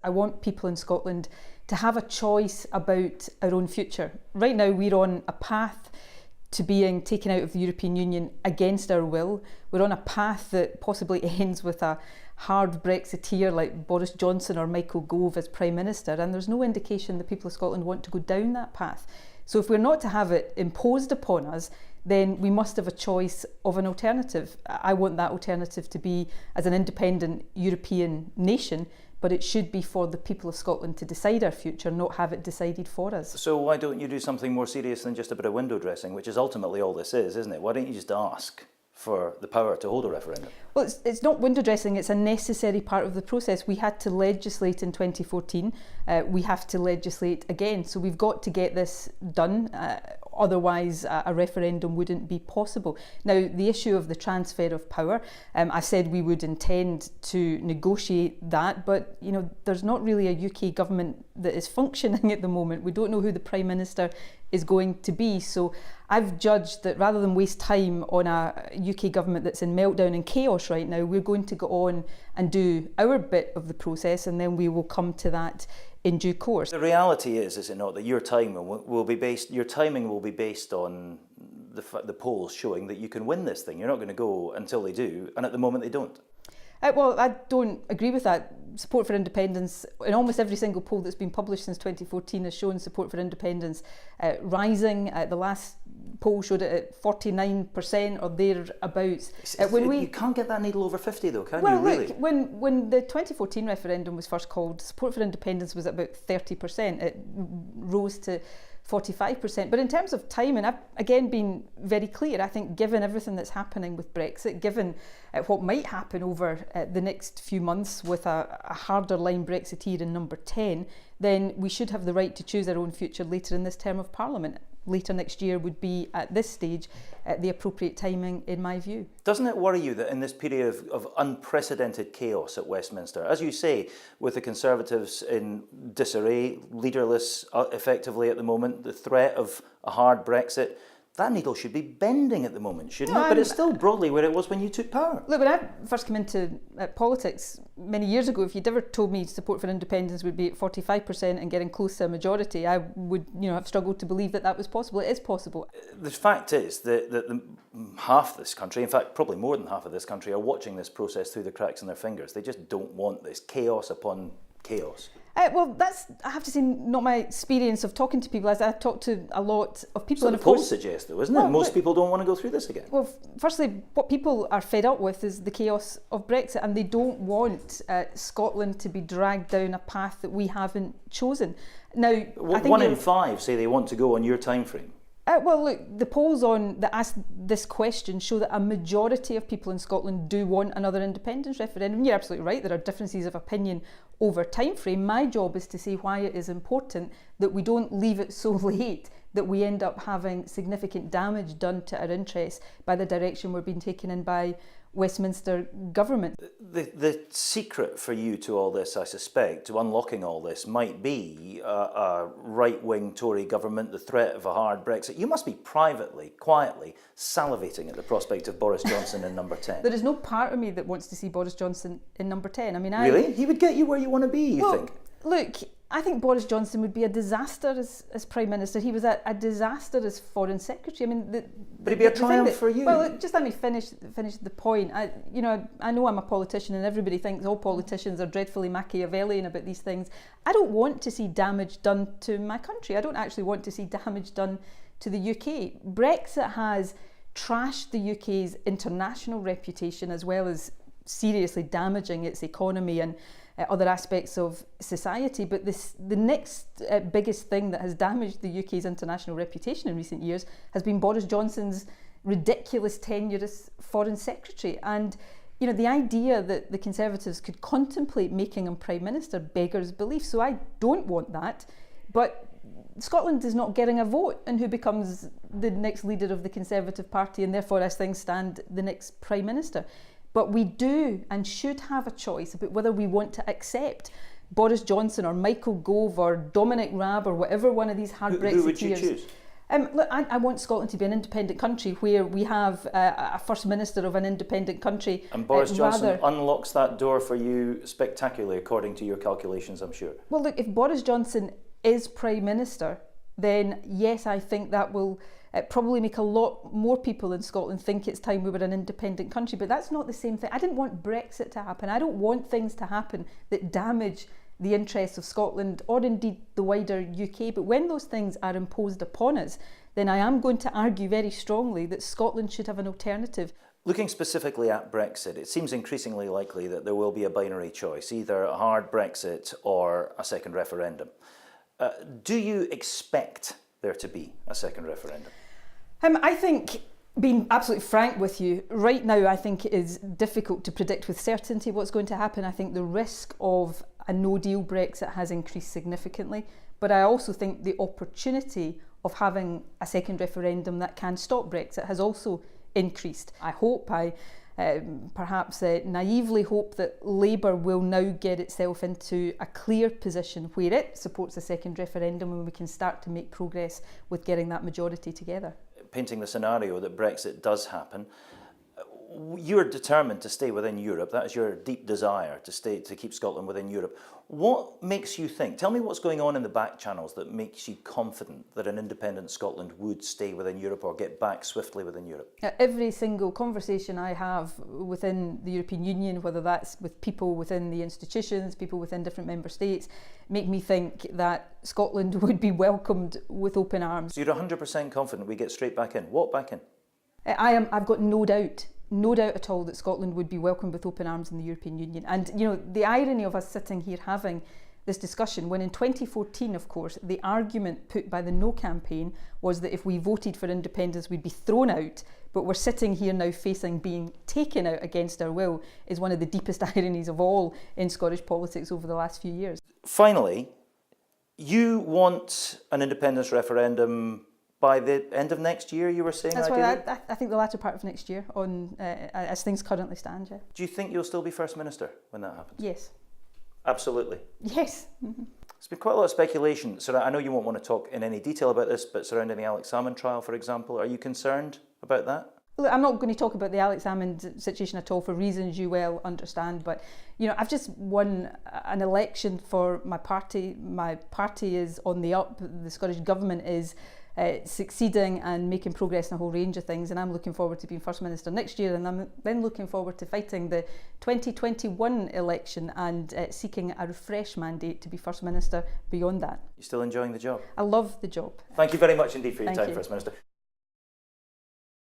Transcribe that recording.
I want people in Scotland to have a choice about our own future. Right now we're on a path to being taken out of the European Union against our will. We're on a path that possibly ends with a hard Brexiteer like Boris Johnson or Michael Gove as Prime Minister, and there's no indication the people of Scotland want to go down that path. So if we're not to have it imposed upon us, then we must have a choice of an alternative. I want that alternative to be as an independent European nation, but it should be for the people of Scotland to decide our future, not have it decided for us. So why don't you do something more serious than just a bit of window dressing, which is ultimately all this is, isn't it? Why don't you just ask for the power to hold a referendum? Well, it's not window dressing, it's a necessary part of the process. We had to legislate in 2014, we have to legislate again. So we've got to get this done, otherwise a referendum wouldn't be possible. Now, the issue of the transfer of power, I said we would intend to negotiate that, but you know, there's not really a UK government that is functioning at the moment. We don't know who the Prime Minister is going to be. So I've judged that rather than waste time on a UK government that's in meltdown and chaos right now, we're going to go on and do our bit of the process, and then we will come to that in due course. The reality is it not, that your timing will be based on the polls showing that you can win this thing. You're not going to go until they do, and at the moment they don't. Well, I don't agree with that. Support for independence, in almost every single poll that's been published since 2014 has shown support for independence rising. The last poll showed it at 49% or thereabouts. You can't get that needle over 50 though, can you, really? Look, when the 2014 referendum was first called, support for independence was at about 30%. It rose to 45%. But in terms of timing, I've again been very clear. I think given everything that's happening with Brexit, given what might happen over the next few months with a harder line Brexiteer in number 10, then we should have the right to choose our own future later in this term of Parliament. Later next year would be, at this stage, the appropriate timing, in my view. Doesn't it worry you that in this period of unprecedented chaos at Westminster, as you say, with the Conservatives in disarray, leaderless effectively at the moment, the threat of a hard Brexit, that needle should be bending at the moment, shouldn't it? But it's still broadly where it was when you took power. Look, when I first came into politics many years ago, if you'd ever told me support for independence would be at 45% and getting close to a majority, I would, have struggled to believe that that was possible. It is possible. The fact is that half this country, in fact probably more than half of this country, are watching this process through the cracks in their fingers. They just don't want this chaos upon chaos. Well, that's, I have to say, not my experience of talking to people, as I talk to a lot of people. So the polls suggest, though, isn't it? Most people don't want to go through this again. Well, firstly, what people are fed up with is the chaos of Brexit, and they don't want Scotland to be dragged down a path that we haven't chosen. Now, I think 1 in 5 say they want to go on your time frame. Well, look, the polls that ask this question show that a majority of people in Scotland do want another independence referendum. You're absolutely right, there are differences of opinion over time frame. My job is to say why it is important that we don't leave it so late that we end up having significant damage done to our interests by the direction we're being taken in by Westminster government. The secret for you to all this, I suspect, to unlocking all this, might be a right-wing Tory government, the threat of a hard Brexit. You must be privately, quietly, salivating at the prospect of Boris Johnson in number 10. There is no part of me that wants to see Boris Johnson in number 10. Really? He would get you where you want to be, you think? Look, I think Boris Johnson would be a disaster as Prime Minister. He was a disaster as Foreign Secretary. But it'd be a triumph for you. Well, look, just let me finish the point. I know I'm a politician, and everybody thinks all politicians are dreadfully Machiavellian about these things. I don't want to see damage done to my country. I don't actually want to see damage done to the UK. Brexit has trashed the UK's international reputation, as well as seriously damaging its economy and other aspects of society. But the next biggest thing that has damaged the UK's international reputation in recent years has been Boris Johnson's ridiculous tenure as Foreign Secretary. And the idea that the Conservatives could contemplate making him Prime Minister beggars belief. So I don't want that. But Scotland is not getting a vote in who becomes the next leader of the Conservative Party, and therefore, as things stand, the next Prime Minister. But we do and should have a choice about whether we want to accept Boris Johnson or Michael Gove or Dominic Raab or whatever one of these hard Brexiteers. Who would you choose? Look, I want Scotland to be an independent country where we have a First Minister of an independent country. And Boris Johnson unlocks that door for you spectacularly, according to your calculations, I'm sure. Well, look, if Boris Johnson is Prime Minister, then yes, I think that will probably make a lot more people in Scotland think it's time we were an independent country. But that's not the same thing. I didn't want Brexit to happen. I don't want things to happen that damage the interests of Scotland or indeed the wider UK. But when those things are imposed upon us, then I am going to argue very strongly that Scotland should have an alternative. Looking specifically at Brexit, it seems increasingly likely that there will be a binary choice, either a hard Brexit or a second referendum. Do you expect there to be a second referendum? I think, being absolutely frank with you, right now I think it is difficult to predict with certainty what's going to happen. I think the risk of a no-deal Brexit has increased significantly, but I also think the opportunity of having a second referendum that can stop Brexit has also increased. I hope, perhaps naively hope, that Labour will now get itself into a clear position where it supports a second referendum and we can start to make progress with getting that majority together. Painting the scenario that Brexit does happen, you're determined to stay within Europe. That is your deep desire to keep Scotland within Europe. What makes you think, tell me what's going on in the back channels that makes you confident that an independent Scotland would stay within Europe or get back swiftly within Europe? Every single conversation I have within the European Union, whether that's with people within the institutions, people within different member states, make me think that Scotland would be welcomed with open arms. So you're 100% confident we get straight back in? What back in? I've got no doubt at all that Scotland would be welcomed with open arms in the European Union. And, you know, the irony of us sitting here having this discussion, when in 2014, of course, the argument put by the No campaign was that if we voted for independence, we'd be thrown out, but we're sitting here now facing being taken out against our will, is one of the deepest ironies of all in Scottish politics over the last few years. Finally, you want an independence referendum by the end of next year, you were saying? That's why I think the latter part of next year, as things currently stand, yeah. Do you think you'll still be First Minister when that happens? Yes. Absolutely? Yes. Mm-hmm. There's been quite a lot of speculation. So I know you won't want to talk in any detail about this, but surrounding the Alex Salmond trial, for example, are you concerned about that? Look, I'm not going to talk about the Alex Salmond situation at all for reasons you well understand, but you know, I've just won an election for my party. My party is on the up. The Scottish Government is succeeding and making progress in a whole range of things, and I'm looking forward to being First Minister next year, and I'm then looking forward to fighting the 2021 election and seeking a refresh mandate to be First Minister beyond that. You still enjoying the job? I love the job. Thank you very much indeed for your Thank time, you. First Minister.